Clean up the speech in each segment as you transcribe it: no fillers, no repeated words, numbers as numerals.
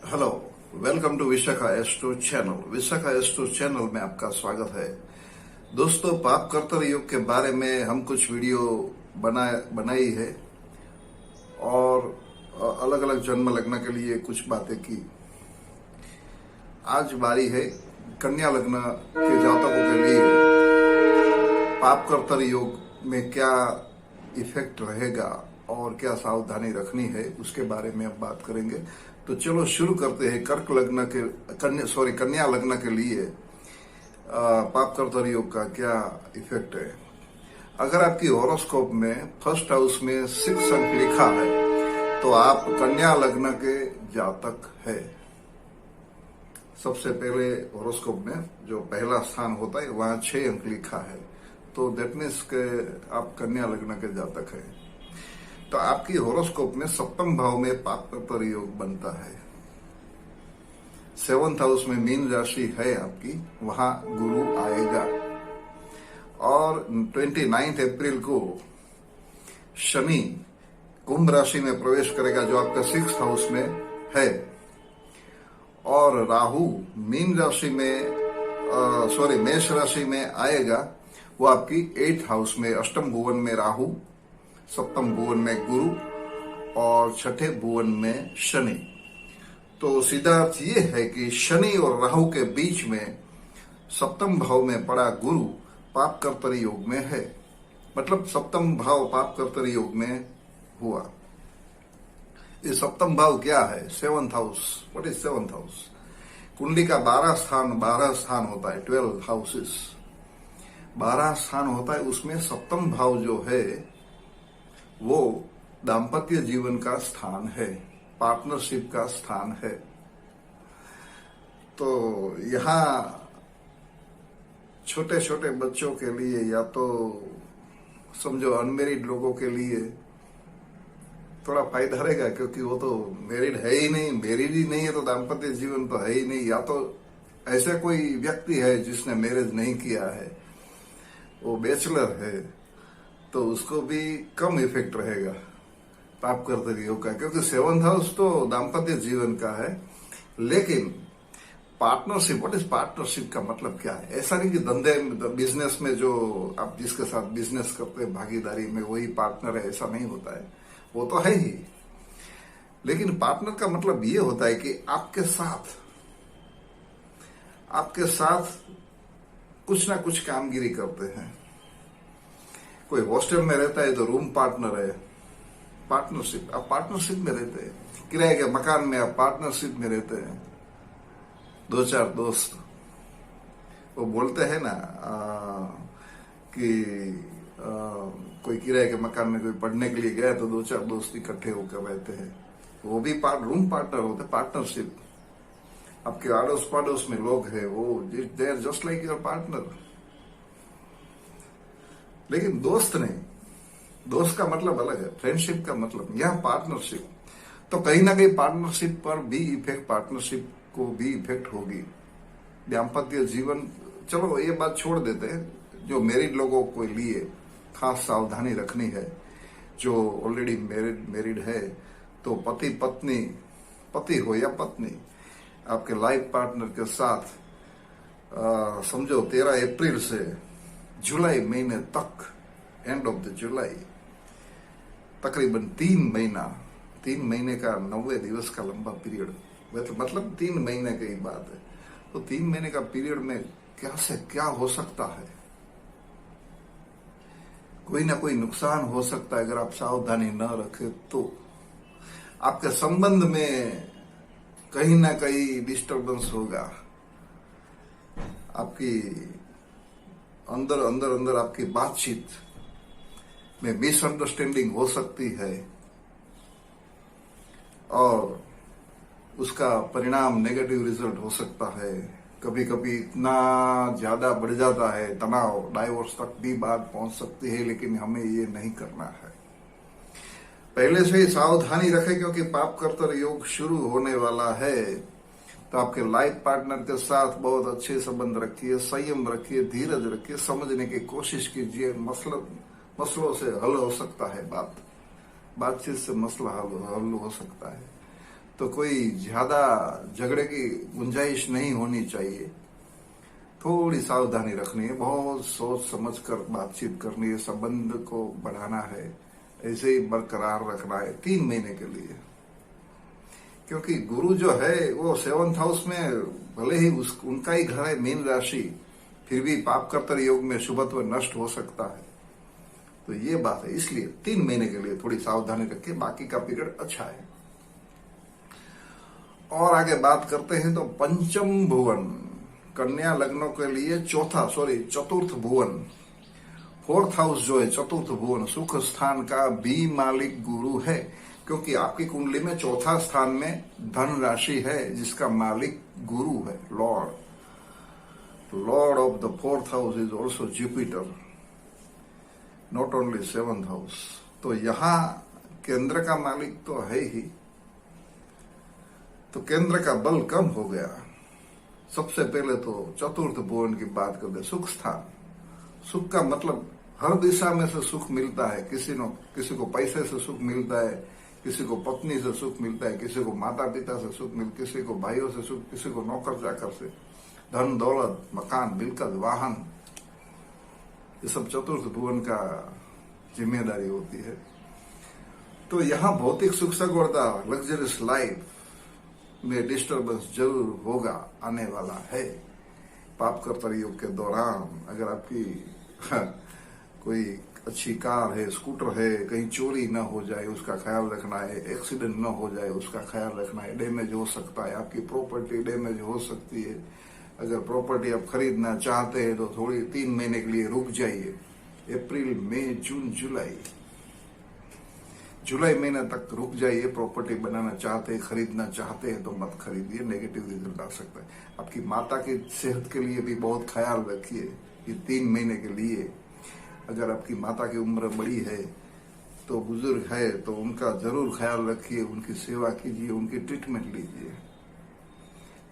Hello, welcome to Vishakha astro channel. Vishakha astro channel में आपका स्वागत है। दोस्तों, पाप कर्तर योग के बारे में हम कुछ वीडियो बनाई है और अलग अलग जन्म लग्न के लिए कुछ बातें की। आज बारी है कन्या लग्न के जातकों के लिए पाप कर्तर योग में क्या इफेक्ट रहेगा और क्या सावधानी रखनी है उसके बारे में अब बात करेंगे। तो चलो शुरू करते हैं। कर्क लग्न के कन्या लग्न के लिए पाप कर्तर योग का क्या इफेक्ट है। अगर आपकी हॉरोस्कोप में फर्स्ट हाउस में 6 अंक लिखा है तो आप कन्या लग्न के जातक है। सबसे पहले हॉरोस्कोप में जो पहला स्थान होता है वहां 6 अंक लिखा है, तो दैट मीन्स के आप कन्या लग्न के जातक है। तो आपकी हॉरोस्कोप में 7वें भाव में पाप कर्तर योग बनता है। 7th हाउस में मीन राशि है आपकी, वहां गुरु आएगा और 29 अप्रैल को शनि कुंभ राशि में प्रवेश करेगा जो आपका 6th हाउस में है, और राहु मीन राशि में मेष राशि में आएगा, वो आपकी 8th हाउस में। अष्टम भुवन में राहु, 7वें भुवन में गुरु और 6ठे भुवन में शनि। तो सीधा अर्थ ये है कि शनि और राहु के बीच में 7वें भाव में पड़ा गुरु पाप कर्तर योग में है। मतलब 7वें भाव पाप कर्तर योग में हुआ। ये 7वें भाव क्या है? 7th house. What is 7th house? कुंडली का 12 स्थान होता है, 12 हाउसेस। 12 स्थान होता है, उसमें 7वें भाव जो है वो दाम्पत्य जीवन का स्थान है, पार्टनरशिप का स्थान है। तो यहाँ छोटे छोटे बच्चों के लिए या तो समझो अनमेरिड लोगों के लिए थोड़ा फायदा रहेगा, क्योंकि वो तो मैरिड है ही नहीं, मैरिड ही नहीं है तो दाम्पत्य जीवन तो है ही नहीं। या तो ऐसा कोई व्यक्ति है जिसने मैरिज नहीं किया है, वो बैचलर है, तो उसको भी कम इफेक्ट रहेगा पाप कर्तर योग का, क्योंकि 7th हाउस तो दाम्पत्य जीवन का है। लेकिन पार्टनरशिप, व्हाट इज पार्टनरशिप का मतलब क्या है? ऐसा नहीं कि धंधे बिजनेस में जो आप जिसके साथ बिजनेस करते हैं भागीदारी में वही पार्टनर है, ऐसा नहीं होता है। वो तो है ही, लेकिन पार्टनर का मतलब ये होता है कि आपके साथ कुछ ना कुछ कामगिरी करते हैं। कोई हॉस्टल में रहता है तो रूम पार्टनर है, पार्टनरशिप। आप पार्टनरशिप में रहते हैं, किराए के मकान में आप पार्टनरशिप में रहते हैं। 2-4 दोस्त वो बोलते हैं ना कि कोई किराए के मकान में कोई पढ़ने के लिए गया तो 2-4 दोस्त इकट्ठे होकर रहते हैं, वो भी रूम पार्टनर होते हैं, पार्टनरशिप। आपके आड़ोस पड़ोस में लोग हैं, वो they are just like your partner. लेकिन दोस्त नहीं, दोस्त का मतलब अलग है, फ्रेंडशिप का मतलब, यह पार्टनरशिप। तो कहीं ना कहीं पार्टनरशिप पर भी इफेक्ट, पार्टनरशिप को भी इफेक्ट होगी। दाम्पत्य जीवन, चलो ये बात छोड़ देते हैं। जो मैरिड लोगों को लिए खास सावधानी रखनी है। जो ऑलरेडी मैरिड है तो पति हो या पत्नी, आपके लाइफ पार्टनर के साथ समझो 13 अप्रैल से जुलाई महीने तक, एंड ऑफ द जुलाई, तकरीबन 3 महीने का 90 दिवस का लंबा पीरियड, मतलब 3 महीने की बात है। तो 3 महीने का पीरियड में क्या से क्या हो सकता है? कोई ना कोई नुकसान हो सकता है अगर आप सावधानी न रखें तो। आपके संबंध में कहीं ना कहीं डिस्टरबेंस होगा, आपकी अंदर आपकी बातचीत में मिसअंडरस्टैंडिंग हो सकती है और उसका परिणाम नेगेटिव रिजल्ट हो सकता है। कभी कभी इतना ज्यादा बढ़ जाता है तनाव, डाइवोर्स तक भी बात पहुंच सकती है, लेकिन हमें ये नहीं करना है। पहले से ही सावधानी रखें, क्योंकि पाप कर्तर योग शुरू होने वाला है। तो आपके लाइफ पार्टनर के साथ बहुत अच्छे संबंध रखिए, संयम रखिए, धीरज रखिए, समझने की कोशिश कीजिए। मसलों से हल हो सकता है, बातचीत से मसला हल हो सकता है। तो कोई ज्यादा झगड़े की गुंजाइश नहीं होनी चाहिए। थोड़ी सावधानी रखनी है, बहुत सोच समझ कर बातचीत करनी है, संबंध को बढ़ाना है, ऐसे ही बरकरार रखना है 3 महीने के लिए। क्योंकि गुरु जो है वो 7th हाउस में, भले ही उनका ही घर है मीन राशि, फिर भी पाप कर्तर योग में शुभत्व नष्ट हो सकता है। तो ये बात है, इसलिए 3 महीने के लिए थोड़ी सावधानी रखें, बाकी का पीरियड अच्छा है। और आगे बात करते हैं तो पंचम भुवन, कन्या लग्नों के लिए चतुर्थ भुवन, 4th हाउस जो है चतुर्थ भुवन, सुख स्थान का भी मालिक गुरु है। क्योंकि आपकी कुंडली में 4था स्थान में धन राशि है, जिसका मालिक गुरु है, Lord of the 4th house is also Jupiter, not only 7th house. तो यहां केंद्र का मालिक तो है ही, तो केंद्र का बल कम हो गया। सबसे पहले तो चतुर्थ भुवन की बात करते, सुख स्थान। सुख का मतलब हर दिशा में से सुख मिलता है। किसी को पैसे से सुख मिलता है, किसी को पत्नी से सुख मिलता है, किसी को माता पिता से सुख मिलता है, किसी को भाइयों से सुख, किसी को नौकर चाकर से, धन दौलत, मकान, मिलकत, वाहन, ये सब चतुर्थ भुवन का जिम्मेदारी होती है। तो यहाँ भौतिक सुख सगवड़ता, लग्जरियस लाइफ में डिस्टर्बेंस जरूर होगा, आने वाला है। पाप कर्तर योग के दौरान अगर आपकी कोई अच्छी कार है, स्कूटर है, कहीं चोरी न हो जाए उसका ख्याल रखना है, एक्सीडेंट न हो जाए उसका ख्याल रखना है, डैमेज हो सकता है, आपकी प्रॉपर्टी डैमेज हो सकती है। अगर प्रॉपर्टी आप खरीदना चाहते हैं तो थोड़ी 3 महीने के लिए रुक जाइए। अप्रैल, मई, जून, जुलाई महीने तक रुक जाइए। प्रॉपर्टी बनाना चाहते हैं, खरीदना चाहते हैं तो मत खरीदिए, नेगेटिव रिजल्ट आ सकता है। आपकी माता की सेहत के लिए भी बहुत ख्याल रखिए कि 3 महीने के लिए। अगर आपकी माता की उम्र बड़ी है, तो बुजुर्ग है, तो उनका जरूर ख्याल रखिए, उनकी सेवा कीजिए, उनकी ट्रीटमेंट लीजिए।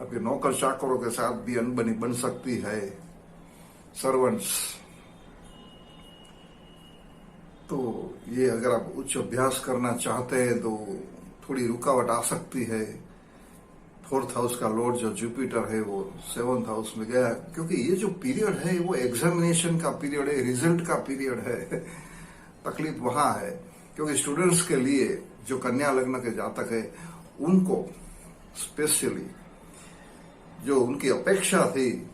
आपके नौकर चाकरों के साथ भी अनबनी बन सकती है, सर्वेंट्स। तो ये अगर आप उच्च अभ्यास करना चाहते हैं तो थोड़ी रुकावट आ सकती है। 4th हाउस का लॉर्ड जो जुपिटर है वो 7th हाउस में गया, क्योंकि ये जो पीरियड है वो एग्जामिनेशन का पीरियड है, रिजल्ट का पीरियड है। तकलीफ वहां है, क्योंकि स्टूडेंट्स के लिए जो कन्या लग्न के जातक है उनको स्पेशली जो उनकी अपेक्षा थी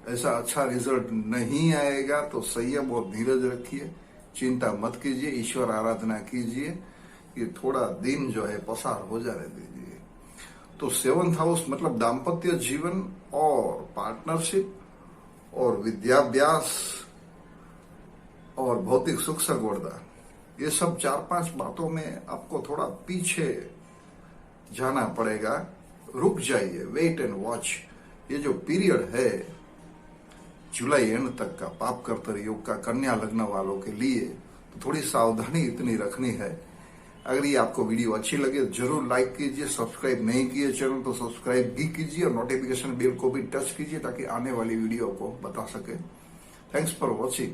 ऐसा अच्छा रिजल्ट नहीं आएगा, तो संयम और धीरज रखिए, चिंता मत कीजिए, ईश्वर आराधना कीजिए कि थोड़ा दिन जो है पसार हो जाने दीजिए। तो 7th हाउस मतलब दाम्पत्य जीवन और पार्टनरशिप और विद्याभ्यास और भौतिक सुख सगवड़ता, ये सब 4-5 बातों में आपको थोड़ा पीछे जाना पड़ेगा। रुक जाइए, वेट एंड वॉच। ये जो पीरियड है जुलाई एंड तक का पाप कर्तर योग का कन्या लग्न वालों के लिए, तो थोड़ी सावधानी इतनी रखनी है। अगर ये आपको वीडियो अच्छी लगे जरूर लाइक कीजिए, सब्सक्राइब नहीं किए चैनल तो सब्सक्राइब भी कीजिए और नोटिफिकेशन बेल को भी टच कीजिए ताकि आने वाली वीडियो को बता सके। Thanks for watching.